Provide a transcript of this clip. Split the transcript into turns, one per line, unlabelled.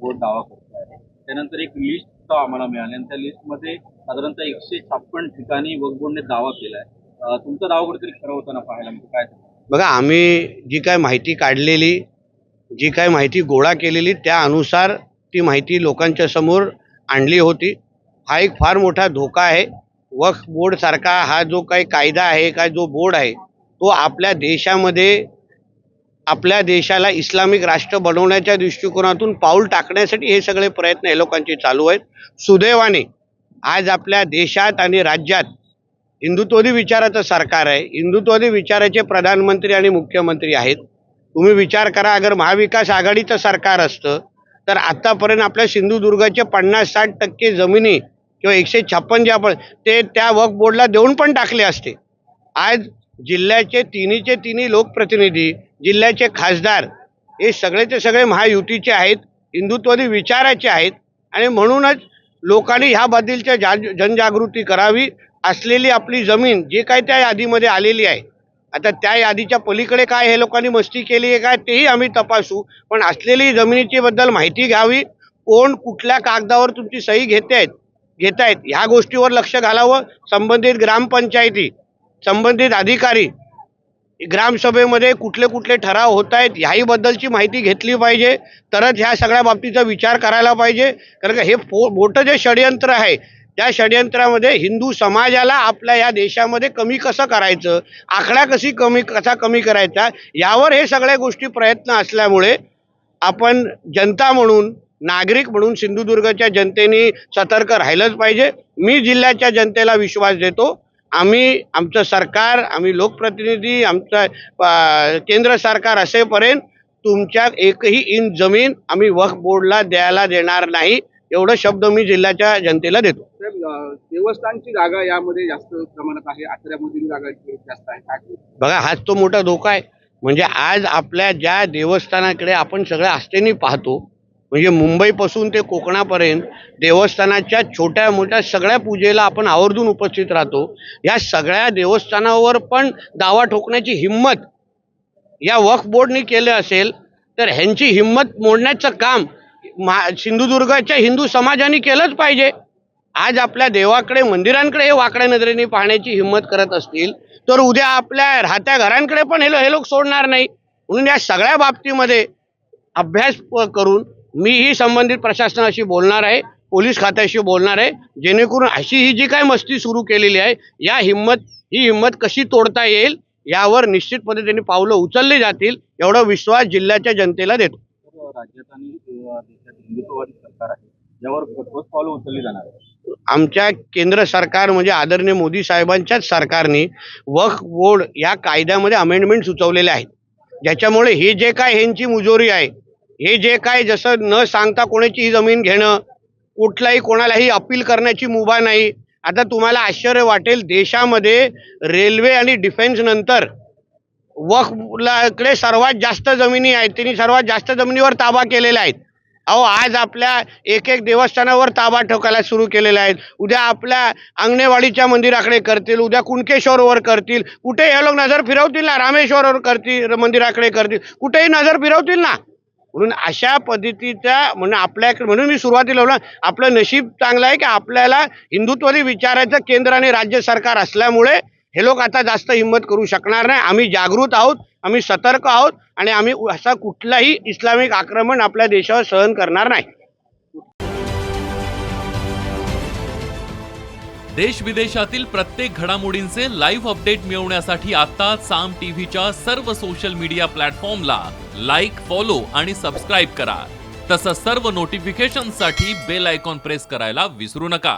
Vote दावा करत आहे. त्यानंतर एक लिस्ट आम्हाला मिळाली आणि त्या लिस्टमध्ये साधारणतः 156 ठिकाणी वक्फ बोर्डने दावा केलाय. तुमचा दावा कुठेतरी खरं होताना पाहायला म्हणजे काय?
बघा, आम्ही जी काय माहिती काढलेली, जी काय माहिती गोळा केलेली त्या अनुसार ती माहिती लोकांच्या समोर आणली होती. हा एक फार मोठा धोका आहे. वक्फ बोर्ड सारखा हा जो काही कायदा आहे, काय जो बोर्ड आहे, तो आपल्या देशामध्ये आपल्या देशाला इस्लामिक राष्ट्र बनवण्याच्या दृष्टिकोनातून पाऊल टाकण्यासाठी हे सगळे प्रयत्न हे लोकांचे चालू आहेत. सुदैवाने आज आपल्या देशात आणि राज्यात हिंदुत्ववादी विचाराचं सरकार आहे. हिंदुत्ववादी विचाराचे प्रधानमंत्री आणि मुख्यमंत्री आहेत. तुम्ही विचार करा, अगर महाविकास आघाडीचं सरकार असतं तर आतापर्यंत आपल्या सिंधुदुर्गाचे 50-60% जमिनी किंवा 156 जे आपण ते त्या वक्फ बोर्डला देऊन पण टाकले असते. आज जिल्ह्याचे तिन्ही लोकप्रतिनिधी, जिल्ह्याचे खासदार हे सगळेचे सगळे महायुतीचे आहेत, हिंदुत्ववादी विचाराचे आहेत आणि म्हणूनच लोकांनी ह्याबद्दलच्या जनजागृती करावी. असलेली आपली जमीन जे काय त्या यादीमध्ये आलेली आहे, आता त्या यादीच्या पलीकडे काय हे लोकांनी मस्ती केली आहे काय तेही आम्ही तपासू, पण असलेली जमिनीची बद्दल माहिती घ्यावी. कोण कुठल्या कागदावर तुमची सही घेत आहेत ह्या गोष्टीवर लक्ष घालावं. संबंधित ग्रामपंचायती, संबंधित अधिकारी, ग्रामसभेमध्ये कुठले कुठले ठराव होत आहेत ह्याही बद्दलची माहिती घेतली पाहिजे. तरच ह्या सगळ्या बाबतीचा विचार करायला पाहिजे. कारण का हे मोठं जे षडयंत्र आहे त्या षडयंत्रामध्ये हिंदू समाजाला आपल्या या देशामध्ये कमी कसं करायचं, आकडा कसा कमी करायचा, यावर हे सगळ्या गोष्टी प्रयत्न असल्यामुळे आपण जनता म्हणून, नागरिक म्हणून सिंधुदुर्गच्या जनतेने सतर्क राहिलंच पाहिजे. मी जिल्ह्याच्या जनतेला विश्वास देतो. आमचं सरकार, आम्ही लोकप्रतिनिधी, आमचं केंद्र सरकार असेपर्यंत तुमच्या एकही इंच जमीन आम्ही वक्फ बोर्डला द्यायला देणार नाही, एवढं शब्द मी जिल्ह्याच्या जनतेला देतो.
देवस्थानची जागा यामध्ये जास्त प्रमाणात आहे, आचऱ्यामधील जागा जास्त आहे.
बघा, हाच तो मोठा धोका आहे. म्हणजे आज आपल्या ज्या देवस्थानाकडे आपण सगळ्या आस्थेने पाहतो, म्हणजे मुंबईपासून ते कोकणापर्यंत देवस्थानाच्या छोट्या मोठ्या सगळ्या पूजेला आपण आवर्जून उपस्थित राहतो. या सगळ्या देवस्थानावर पण दावा ठोकण्याची हिंमत या वक्फ बोर्डने केलं असेल तर ह्यांची हिंमत मोडण्याचं काम सिंधुदुर्गाच्या हिंदू समाजाने केलंच पाहिजे. आज आपल्या देवाकडे, मंदिरांकडे हे वाकड्या नजरेने पाहण्याची हिंमत करत असतील तर उद्या आपल्या राहत्या घरांकडे पण हे लोक सोडणार नाही. म्हणून या सगळ्या बाबतीमध्ये अभ्यास करून मीही संबंधित प्रशासनाशी बोलणार आहे, पोलीस खात्याशी बोलणार आहे, जेणेकरून अशी ही जी काय मस्ती सुरू केलेली आहे ही हिंमत कशी तोडता येईल यावर निश्चित पद्धतीने पावलं उचलली जातील, एवढा विश्वास जिल्ह्याच्या जनतेला देतो.
राज्यात आणि देशात हिंदुत्ववादी सरकार आहे, यावर ठोस पावलं उचलली जाणार आहे.
आमच्या केंद्र सरकार म्हणजे आदरणीय मोदी साहेबांच्याच सरकारने वक्फ बोर्ड या कायद्यामध्ये अमेंडमेंट सुचवलेले आहेत, ज्याच्यामुळे हे जे काय ह्यांची मुजोरी आहे, हे जे काय जसं न सांगता कोणाची जमीन घेणं, कुठलाही कोणालाही अपील करण्याची मुभा नाही. आता तुम्हाला आश्चर्य वाटेल, देशामध्ये रेल्वे आणि डिफेन्स नंतर वक्फकडे सर्वात जास्त जमिनी आहेत. त्यांनी सर्वात जास्त जमिनीवर ताबा केलेला आहे. आज आपल्या एक देवस्थानावर ताबा ठोकायला सुरू केलेला आहे. उद्या आपल्या अंगणेवाडीच्या मंदिराकडे करतील, उद्या कुणकेश्वरवर करतील, कुठे हे लोक नजर फिरवतील ना, रामेश्वरवर करतील, मंदिराकडे करतील, कुठेही नजर फिरवतील ना. म्हणून अशा पद्धतीच्या म्हणून मी सुरुवातीला बोललो, आपलं नशीब चांगलं आहे की आपल्याला हिंदुत्ववादी विचाराचं केंद्र आणि राज्य सरकार असल्यामुळे हे लोक आता जास्त हिंमत करू शकणार नाही. आम्ही जागृत आहोत, आम्ही सतर्क आहोत आणि आम्ही असा कुठलाही इस्लामिक आक्रमण आपल्या देशावर सहन करणार नाही.
देश विदेशातील प्रत्येक घडामोडींचे लाईव्ह अपडेट मिळवण्यासाठी आता साम टीव्हीच्या सर्व सोशल मीडिया प्लॅटफॉर्मला लाईक, फॉलो आणि सबस्क्राईब करा. तसंच सर्व नोटिफिकेशनसाठी बेल आयकॉन प्रेस करायला विसरू नका.